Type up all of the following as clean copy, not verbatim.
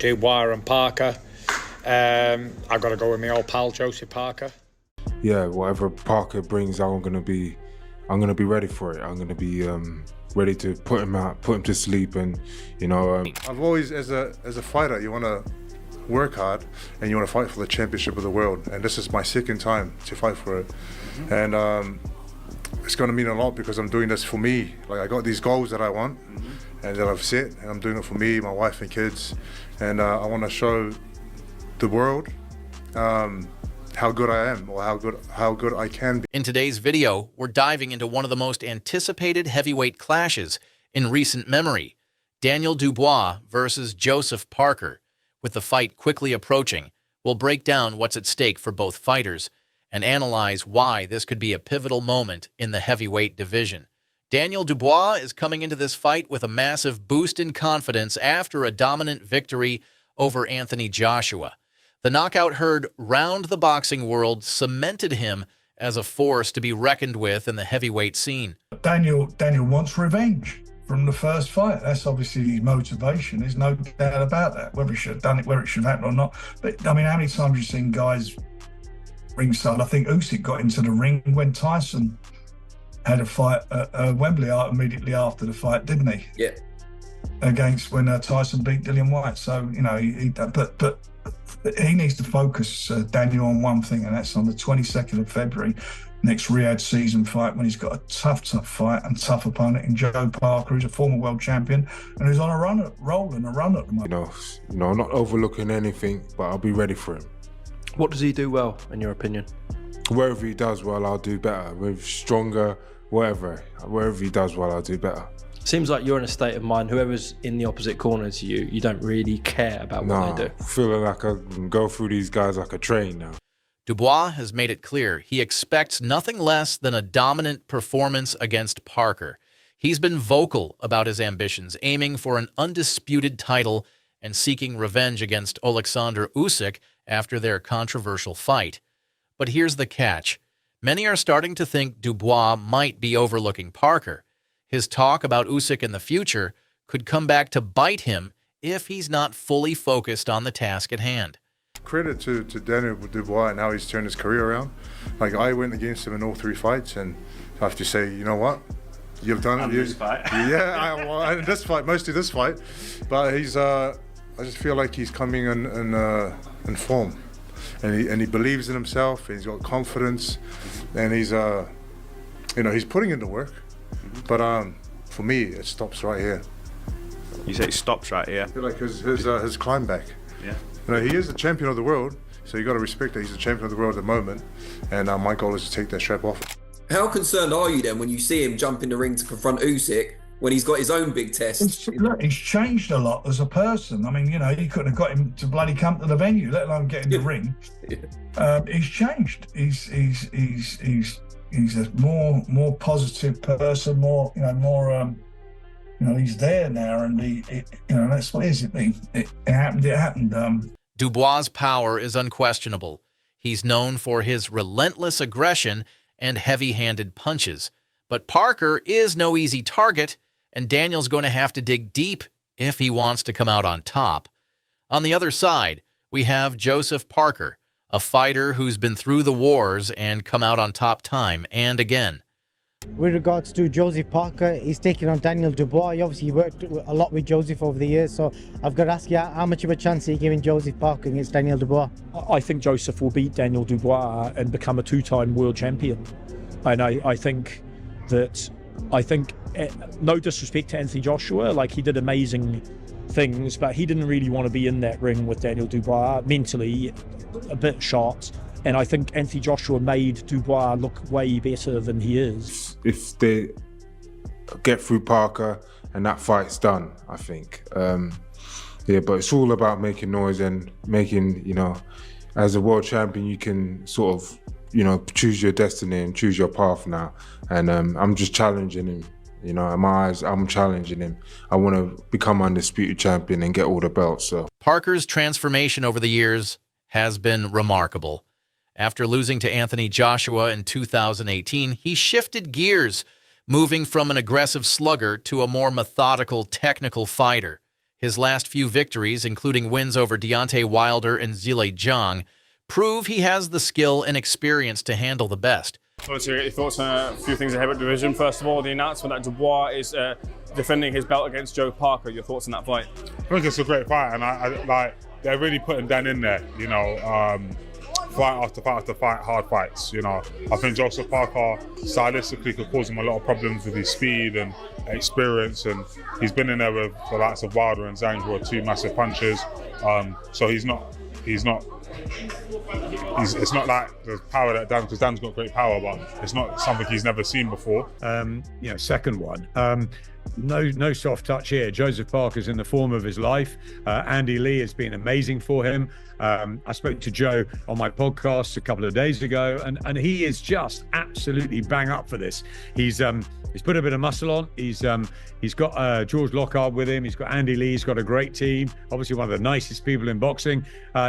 Dubois and Parker. I've got to go with my old pal Joseph Parker. Yeah, whatever Parker brings, I'm gonna be ready for it. I'm gonna be ready to put him to sleep, and I've always, as a fighter, you want to work hard and you want to fight for the championship of the world, and this is my second time to fight for it, and it's going to mean a lot because I'm doing this for me. Like, I got these goals that I want and that I've set, and I'm doing it for me, my wife and kids, and I want to show the world how good I am, or how good I can be. In today's video, we're diving into one of the most anticipated heavyweight clashes in recent memory, Daniel Dubois versus Joseph Parker. With the fight quickly approaching, we'll break down what's at stake for both fighters and analyze why this could be a pivotal moment in the heavyweight division. Daniel Dubois is coming into this fight with a massive boost in confidence after a dominant victory over Anthony Joshua. The knockout heard round the boxing world cemented him as a force to be reckoned with in the heavyweight scene. Daniel wants revenge from the first fight. That's obviously his motivation. There's no doubt about that. Whether he should have done it, whether it should happen or not. But I mean, how many times have you seen guys ringside? I think Usyk got into the ring when Tyson had a fight at Wembley immediately after the fight, didn't he? Yeah. Against when Tyson beat Dillian White. So but he needs to focus, Daniel, on one thing, and that's on the 22nd of February, next Riyadh season fight, when he's got a tough fight and tough opponent in Joe Parker, who's a former world champion and who's on a run at the moment. I'm not overlooking anything, but I'll be ready for him. What does he do well, in your opinion? Wherever he does well, I'll do better. With stronger, wherever he does well, I'll do better. Seems like you're in a state of mind, whoever's in the opposite corner to you, you don't really care about what they do. Feeling like I can go through these guys like a train now. Dubois has made it clear he expects nothing less than a dominant performance against Parker. He's been vocal about his ambitions, aiming for an undisputed title and seeking revenge against Alexander Usyk after their controversial fight. But here's the catch. Many are starting to think Dubois might be overlooking Parker. His talk about Usyk in the future could come back to bite him if he's not fully focused on the task at hand. Credit to Daniel Dubois and how he's turned his career around. Like, I went against him in all 3 fights, and I have to say, you know what? You've done it. This fight. Yeah, in this fight, mostly this fight. But he's, I just feel like he's coming in form. And he believes in himself, and he's got confidence, and he's, he's putting in the work. But for me, it stops right here. You say it stops right here? I feel like his climb back. Yeah. He is the champion of the world, so you got to respect that he's the champion of the world at the moment. And my goal is to take that strap off. How concerned are you then when you see him jump in the ring to confront Usyk when he's got his own big test? Look, he's changed a lot as a person. I mean, you couldn't have got him to bloody come to the venue, let alone get in the ring. He's changed. He's a more positive person. He's there now, and that's what it is. It happened. It happened. Dubois' power is unquestionable. He's known for his relentless aggression and heavy-handed punches. But Parker is no easy target, and Daniel's going to have to dig deep if he wants to come out on top. On the other side, we have Joseph Parker, a fighter who's been through the wars and come out on top time and again. With regards to Joseph Parker, he's taking on Daniel Dubois. Obviously, you worked a lot with Joseph over the years, so I've got to ask you, how much of a chance are you giving Joseph Parker against Daniel Dubois? I think Joseph will beat Daniel Dubois and become a 2-time world champion. And I think, no disrespect to Anthony Joshua, like, he did amazing things, but he didn't really want to be in that ring with Daniel Dubois, mentally a bit shot. And I think Anthony Joshua made Dubois look way better than he is. If they get through Parker and that fight's done, I think. But it's all about making noise and making, as a world champion, you can sort of, choose your destiny and choose your path now. And I'm just challenging him. In my eyes, I'm challenging him. I want to become undisputed champion and get all the belts. So Parker's transformation over the years has been remarkable. After losing to Anthony Joshua in 2018, he shifted gears, moving from an aggressive slugger to a more methodical, technical fighter. His last few victories, including wins over Deontay Wilder and Zhilei Zhang, prove he has the skill and experience to handle the best. So your thoughts on a few things in the heavyweight division. First of all, the announcement that Dubois is defending his belt against Joe Parker. Your thoughts on that fight? I think it's a great fight, and I like they're really putting Dan in there. You know, fight after fight after fight, hard fights. You know, I think Joseph Parker stylistically could cause him a lot of problems with his speed and experience, and he's been in there with the likes of Wilder and Zhang, who are two massive punchers. So it's not like the power that Dan, because Dan's got great power, but it's not something he's never seen before. Second one. No soft touch here. Joseph Parker's in the form of his life. Andy Lee has been amazing for him. I spoke to Joe on my podcast a couple of days ago, and he is just absolutely bang up for this. He's put a bit of muscle on. He's got George Lockhart with him. He's got Andy Lee. He's got a great team. Obviously one of the nicest people in boxing.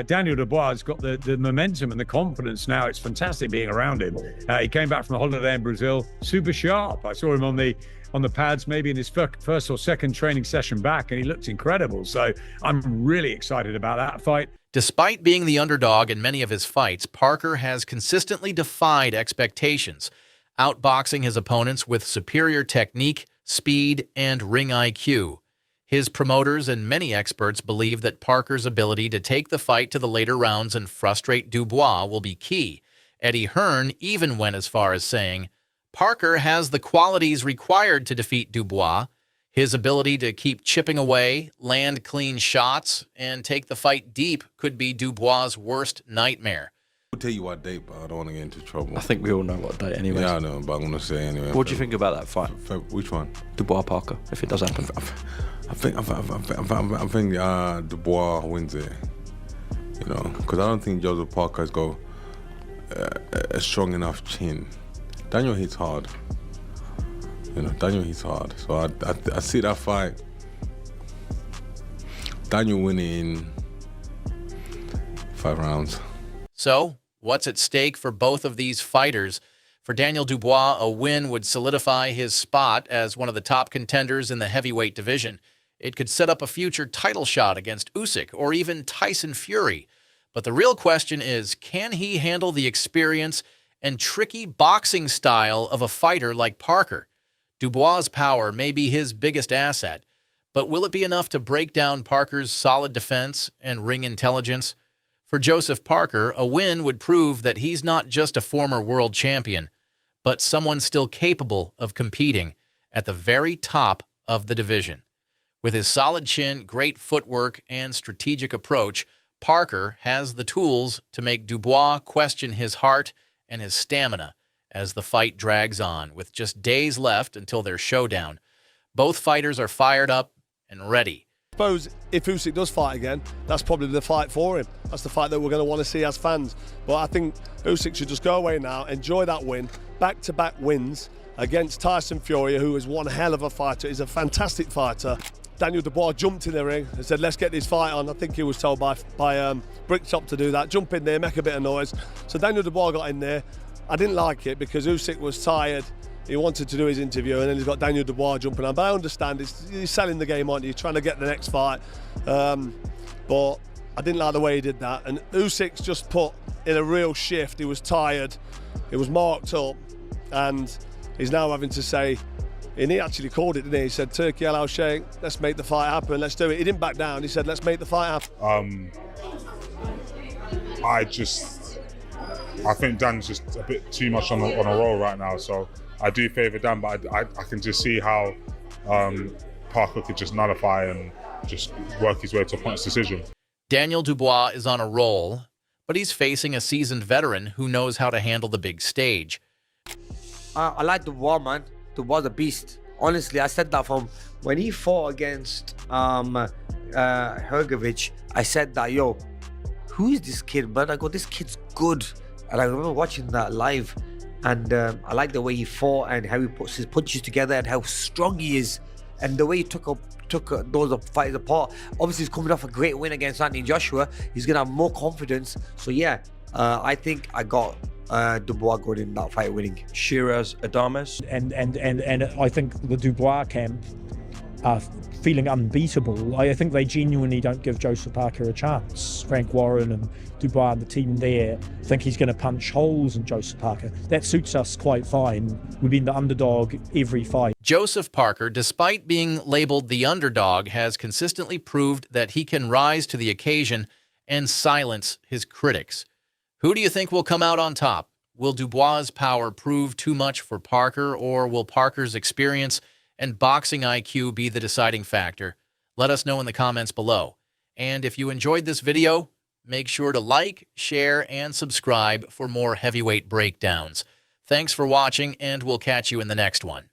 Daniel Dubois has got the momentum and the confidence now. It's fantastic being around him. He came back from a holiday in Brazil, super sharp. I saw him on the pads, maybe in his first or second training session back, and he looked incredible. So I'm really excited about that fight. Despite being the underdog in many of his fights, Parker has consistently defied expectations, outboxing his opponents with superior technique, speed, and ring IQ. His promoters and many experts believe that Parker's ability to take the fight to the later rounds and frustrate Dubois will be key. Eddie Hearn even went as far as saying, Parker has the qualities required to defeat Dubois. His ability to keep chipping away, land clean shots, and take the fight deep could be Dubois' worst nightmare. I'll tell you what date, but I don't want to get into trouble. I think we all know what date anyway. Yeah, I know, but I'm going to say anyway. What do you think about that fight? Which one? Dubois Parker, if it does happen. I think Dubois wins it. You know, because I don't think Joseph Parker's got a strong enough chin. Daniel hits hard. You know, Daniel hits hard. So I see that fight. Daniel winning 5 rounds. So, what's at stake for both of these fighters? For Daniel Dubois, a win would solidify his spot as one of the top contenders in the heavyweight division. It could set up a future title shot against Usyk or even Tyson Fury. But the real question is, can he handle the experience and tricky boxing style of a fighter like Parker? Dubois' power may be his biggest asset, but will it be enough to break down Parker's solid defense and ring intelligence? For Joseph Parker, a win would prove that he's not just a former world champion, but someone still capable of competing at the very top of the division. With his solid chin, great footwork, and strategic approach, Parker has the tools to make Dubois question his heart and his stamina as the fight drags on, with just days left until their showdown. Both fighters are fired up and ready. I suppose if Usyk does fight again, that's probably the fight for him. That's the fight that we're going to want to see as fans. But I think Usyk should just go away now, enjoy that win, back-to-back wins against Tyson Fury, who is one hell of a fighter. He's a fantastic fighter. Daniel Dubois jumped in the ring and said, let's get this fight on. I think he was told by Bricktop to do that. Jump in there, make a bit of noise. So Daniel Dubois got in there. I didn't like it because Usyk was tired. He wanted to do his interview, and then he's got Daniel Dubois jumping on. But I understand, he's selling the game, aren't you? He's trying to get the next fight. But I didn't like the way he did that. And Usyk's just put in a real shift. He was tired. He was marked up. And he's now having to say, and he actually called it, didn't he? He said, Turki Al Sheikh, let's make the fight happen. Let's do it. He didn't back down. He said, let's make the fight happen. I think Dan's just a bit too much on a roll right now, so I do favour Dan, but I can just see how Parker could just nullify and just work his way to a points decision. Daniel Dubois is on a roll, but he's facing a seasoned veteran who knows how to handle the big stage. I like Dubois, man. Dubois a beast. Honestly, I said that from when he fought against Hergovich. I said that, yo, who is this kid, man? I go, this kid's good. And I remember watching that live, and I like the way he fought and how he puts his punches together and how strong he is, and the way he took those fighters apart. Obviously, he's coming off a great win against Anthony Joshua. He's gonna have more confidence. So yeah, I think I got Dubois going in that fight, winning. Shiraz Adames. And I think the Dubois camp feeling unbeatable. I think they genuinely don't give Joseph Parker a chance. Frank Warren and Dubois and the team there think he's going to punch holes in Joseph Parker. That suits us quite fine. We've been the underdog every fight. Joseph Parker, despite being labeled the underdog, has consistently proved that he can rise to the occasion and silence his critics. Who do you think will come out on top? Will Dubois' power prove too much for Parker, or will Parker's experience and boxing IQ be the deciding factor? Let us know in the comments below. And if you enjoyed this video, make sure to like, share, and subscribe for more heavyweight breakdowns. Thanks for watching, and we'll catch you in the next one.